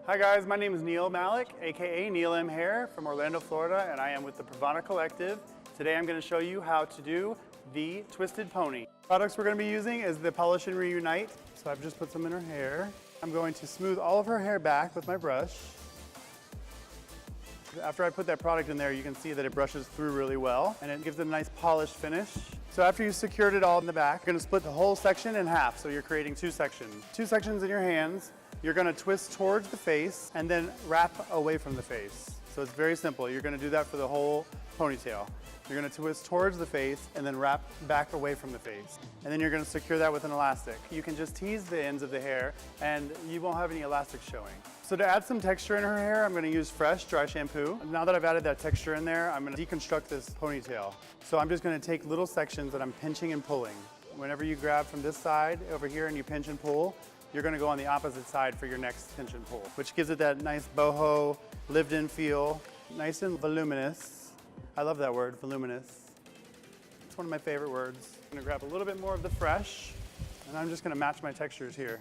Hi guys, my name is Neal Malek, aka Neal M Hair from Orlando, Florida, and I am with the PRAVANA Collective. Today I'm going to show you how to do the twisted pony. Products we're going to be using is the Polish and Reunite. So I've just put some in her hair. I'm going to smooth all of her hair back with my brush. After I put that product in there, you can see that it brushes through really well and it gives it a nice polished finish. So after you've secured it all in the back, you're going to split the whole section in half. So you're creating two sections. Two sections in your hands. You're going to twist towards the face and then wrap away from the face. So it's very simple. You're going to do that for the whole ponytail. You're going to twist towards the face and then wrap back away from the face. And then you're going to secure that with an elastic. You can just tease the ends of the hair and you won't have any elastic showing. So to add some texture in her hair, I'm going to use fresh, dry shampoo. Now that I've added that texture in there, I'm going to deconstruct this ponytail. So I'm just going to take little sections that I'm pinching and pulling. Whenever you grab from this side over here and you pinch and pull, you're going to go on the opposite side for your next pinch and pull, which gives it that nice boho, lived-in feel, nice and voluminous. I love that word, voluminous. It's one of my favorite words. I'm going to grab a little bit more of the fresh, and I'm just going to match my textures here.